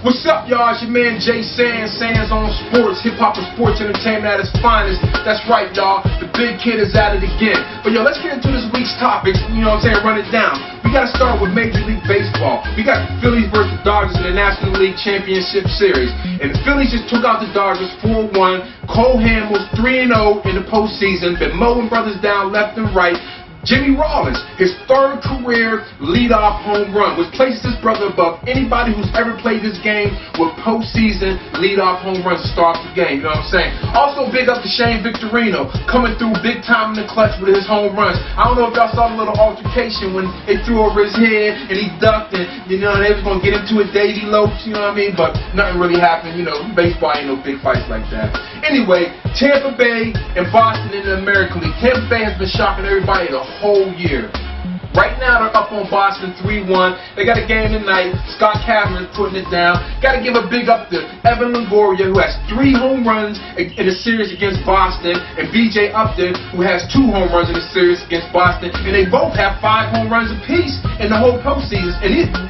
What's up, y'all? It's your man Jay Sands, Sands on Sports, hip-hop and sports entertainment at its finest. That's right, y'all. The big kid is at it again. But yo, let's get into this week's topics, you know what I'm saying, run it down. We got to start with Major League Baseball. We got the Phillies versus the Dodgers in the National League Championship Series. And the Phillies just took out the Dodgers 4-1. Cole Hamels 3-0 in the postseason. Been mowing brothers down left and right. Jimmy Rollins, his third career leadoff home run, which places his brother above anybody who's ever played this game with postseason leadoff home runs to start the game, you know what I'm saying? Also, big up to Shane Victorino, coming through big time in the clutch with his home runs. I don't know if y'all saw the little altercation when they threw over his head and he ducked and, you know, they was going to get into a Davy Lopes, you know what I mean? But nothing really happened, you know, baseball ain't no big fights like that. Anyway, Tampa Bay and Boston in the American League. Tampa Bay has been shocking everybody the whole year. Right now they're up on Boston 3-1. They got a game tonight. Scott Kavanaugh is putting it down. Got to give a big up to Evan Longoria, who has 3 home runs in a series against Boston, and B.J. Upton, who has 2 home runs in a series against Boston. And they both have 5 home runs apiece in the whole postseason.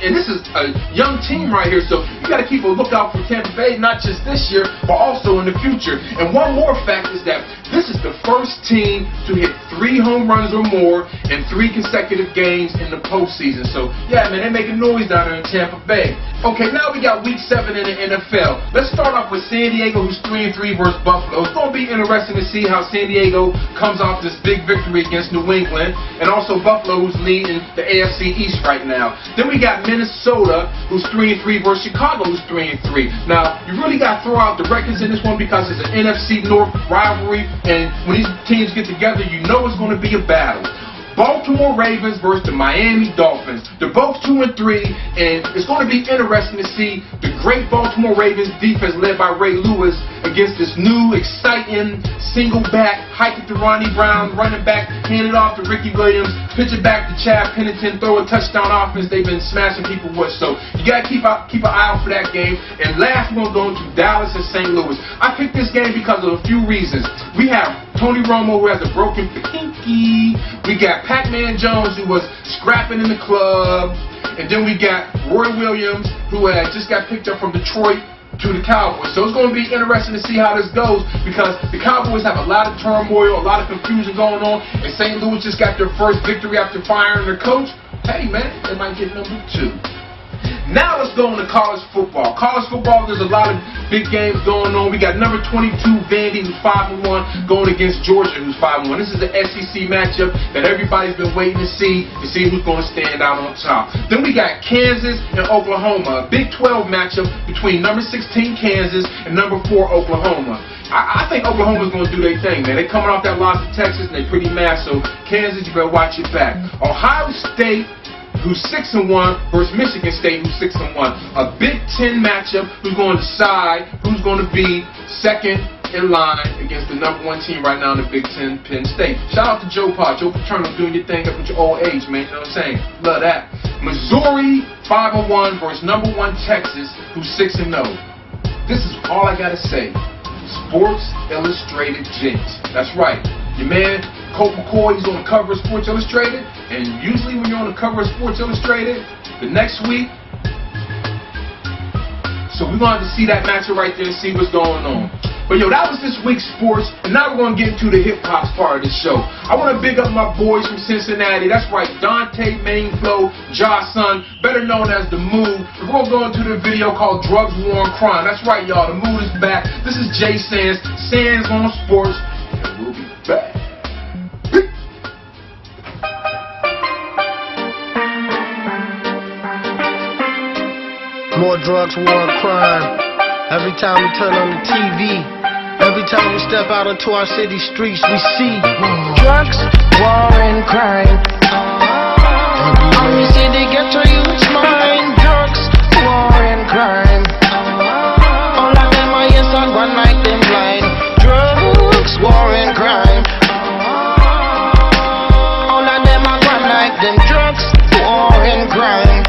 And this is a young team right here, so you got to keep a lookout for Tampa Bay, not just this year, but also in the future. And one more fact is that this is the first team to hit 3 home runs or more in 3 consecutive games in the postseason. So, yeah, man, they're making noise down there in Tampa Bay. Okay, now we got Week 7 in the NFL. Let's start off with San Diego, who's 3-3 versus Buffalo. It's going to be interesting to see how San Diego comes off this big victory against New England, and also Buffalo, who's leading the AFC East right now. Then we got Minnesota, who's 3-3 versus Chicago, who's 3-3. Now, you really got to throw out the records in this one because it's an NFC North rivalry, and when these teams get together, you know it's going to be a battle. Baltimore Ravens versus the Miami Dolphins. They're both 2-3, and it's going to be interesting to see the great Baltimore Ravens defense led by Ray Lewis against this new, exciting, single back, hike it to Ronnie Brown, running back, hand it off to Ricky Williams, pitch it back to Chad Pennington, throw a touchdown offense they've been smashing people with. So you got to keep an eye out for that game. And last, we're going to go into Dallas and St. Louis. I picked this game because of a few reasons. We have Tony Romo, who has a broken pinky. We got Pac-Man Jones, who was scrapping in the club. And then we got Roy Williams, who had just got picked up from Detroit to the Cowboys. So it's going to be interesting to see how this goes, because the Cowboys have a lot of turmoil, a lot of confusion going on, and St. Louis just got their first victory after firing their coach. Hey, man, they might get number 2. Now let's go into college football. College football, there's a lot of big games going on. We got number 22, Vandy, who's 5-1, going against Georgia, who's 5-1. This is the SEC matchup that everybody's been waiting to see who's going to stand out on top. Then we got Kansas and Oklahoma, a Big 12 matchup between number 16, Kansas, and number 4, Oklahoma. I think Oklahoma's going to do their thing, man. They're coming off that loss to Texas, and they're pretty mad, so Kansas, you better watch your back. Ohio State, who's 6-1, versus Michigan State, who's 6-1. A Big 10 matchup who's going to decide who's going to be second in line against the number 1 team right now in the Big 10, Penn State. Shout out to Joe Paterno doing your thing up with your old age, man. You know what I'm saying? Love that. Missouri, 5-1, versus number 1 Texas, who's 6-0. This is all I got to say. Sports Illustrated Jinx. That's right. Your man, Colt McCoy, he's on the cover of Sports Illustrated, and usually when you're on the cover of Sports Illustrated, the next week, so we're going to have to see that matchup right there and see what's going on. But yo, that was this week's sports, and now we're going to get into the hip-hop part of the show. I want to big up my boys from Cincinnati. That's right, Dante, Mainflow, Josh Son, better known as The Mood. We're going to go into the video called Drugs, War, and Crime. That's right, y'all, The Mood is back. This is Jay Sands, Sands on Sports, and we'll be back. More drugs, war, and crime. Every time we turn on the TV, every time we step out into our city streets, we see drugs, war, and crime. Every city gets a youth's mind. Drugs, war, and crime. All of them are yes and one night them blind. Drugs, war, and crime. All of them are one night them. Drugs, war, and crime.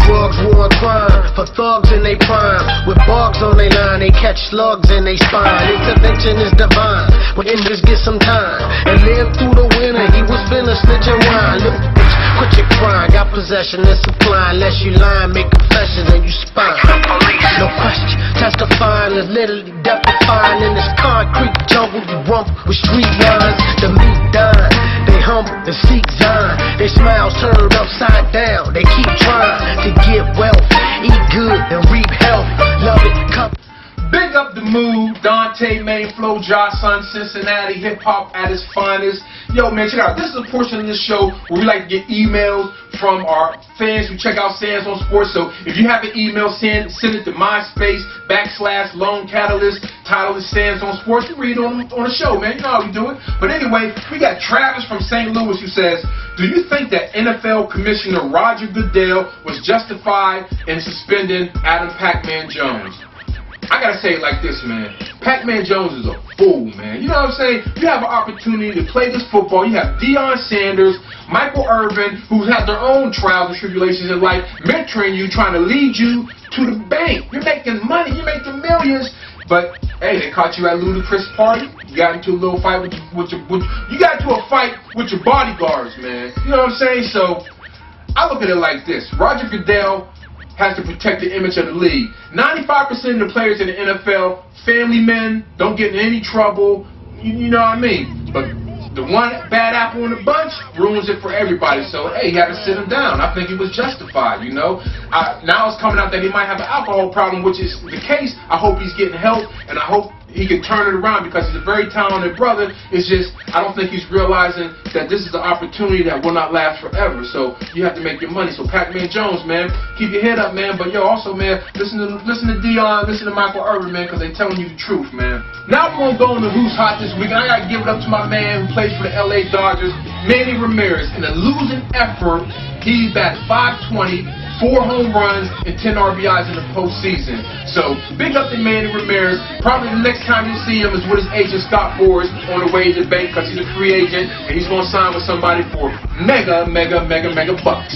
Drugs, war, and crime for thugs in they prime. With bugs on they line, they catch slugs in they spine. Intervention is divine, when Indians get some time and live through the winter. He was finna snitch and whine. Little bitch quit your crying. Got possession and supply. Unless you lying, make confessions and you spying. No question, testifying is literally death-defying. In this concrete jungle, you rumble with street lines. The meat dying, they humble and seek Zion. They smiles turned upside down. They keep trying to get wealth, eat good and reap health. Love it, cup. Big up the mood, Dante, Main Flow, Josh Son, Cincinnati, hip-hop at its finest. Yo, man, check out, this is a portion of the show where we like to get emails from our fans who check out Sands on Sports. So if you have an email, send it to MySpace /Lone Catalyst. Title is Sands on Sports. You read on the show, man. You know how we do it. But anyway, we got Travis from St. Louis who says, do you think that NFL Commissioner Roger Goodell was justified in suspending Adam Pac-Man Jones? I gotta say it like this, man. Pac-Man Jones is a fool, man. You know what I'm saying? You have an opportunity to play this football. You have Deion Sanders, Michael Irvin, who have their own trials and tribulations in life, mentoring you, trying to lead you to the bank. You're making money. You're making millions. But, hey, they caught you at a ludicrous party. You got into a little fight you got into a fight with your bodyguards, man. You know what I'm saying? So, I look at it like this. Roger Goodell has to protect the image of the league. 95% of the players in the NFL, family men, don't get in any trouble, you know what I mean? But the one bad apple in the bunch ruins it for everybody. So, hey, he had to sit him down. I think he was justified, you know? Now it's coming out that he might have an alcohol problem, which is the case. I hope he's getting help, and I hope he can turn it around because he's a very talented brother. It's just, I don't think he's realizing that this is an opportunity that will not last forever. So you have to make your money. So Pac-Man Jones, man, keep your head up, man. But yo, also, man, listen to Deion, listen to Michael Irvin, man, because they're telling you the truth, man. Now we're going to go into Who's Hot this week. And I got to give it up to my man who plays for the LA Dodgers, Manny Ramirez. In a losing effort, he's at 520. 4 home runs and 10 RBIs in the postseason. So, big up to Manny Ramirez. Probably the next time you see him is with his agent Scott Boras on the way to the bank because he's a free agent and he's going to sign with somebody for mega bucks.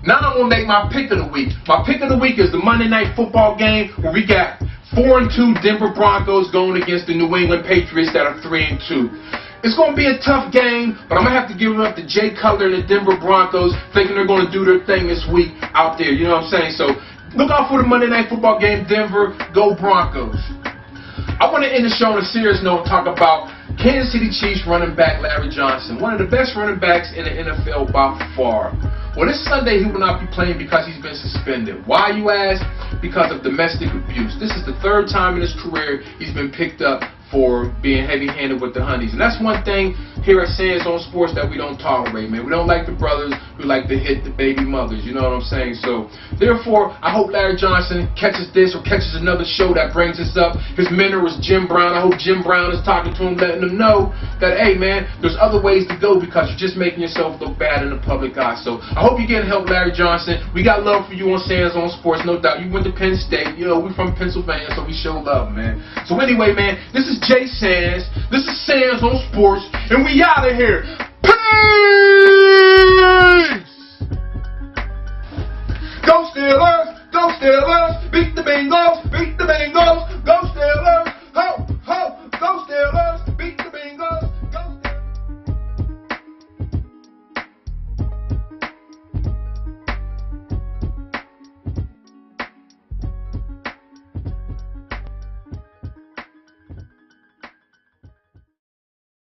Now I'm going to make my pick of the week. My pick of the week is the Monday Night Football game where we got 4-2 Denver Broncos going against the New England Patriots that are 3-2. It's going to be a tough game, but I'm going to have to give it up to Jay Cutler and the Denver Broncos, thinking they're going to do their thing this week out there. You know what I'm saying? So look out for the Monday Night Football game, Denver, go Broncos. I want to end the show on a serious note and talk about Kansas City Chiefs running back Larry Johnson, one of the best running backs in the NFL by far. Well, this Sunday he will not be playing because he's been suspended. Why, you ask? Because of domestic abuse. This is the 3rd time in his career he's been picked up for being heavy-handed with the honeys. And that's one thing here at Sands on Sports that we don't tolerate, man. We don't like the brothers who like to hit the baby mothers, you know what I'm saying? So, therefore, I hope Larry Johnson catches this or catches another show that brings this up. His mentor was Jim Brown. I hope Jim Brown is talking to him, letting him know that, hey, man, there's other ways to go because you're just making yourself look bad in the public eye. So, I hope you're getting help, Larry Johnson. We got love for you on Sands on Sports, no doubt. You went to Penn State. You know, we're from Pennsylvania, so we show love, man. So, anyway, man, this is Jay Sands. This is Sands on Sports, and we out of here. Peace! Go Steelers! Go Steelers! Beat the Bengals! Beat the Bengals!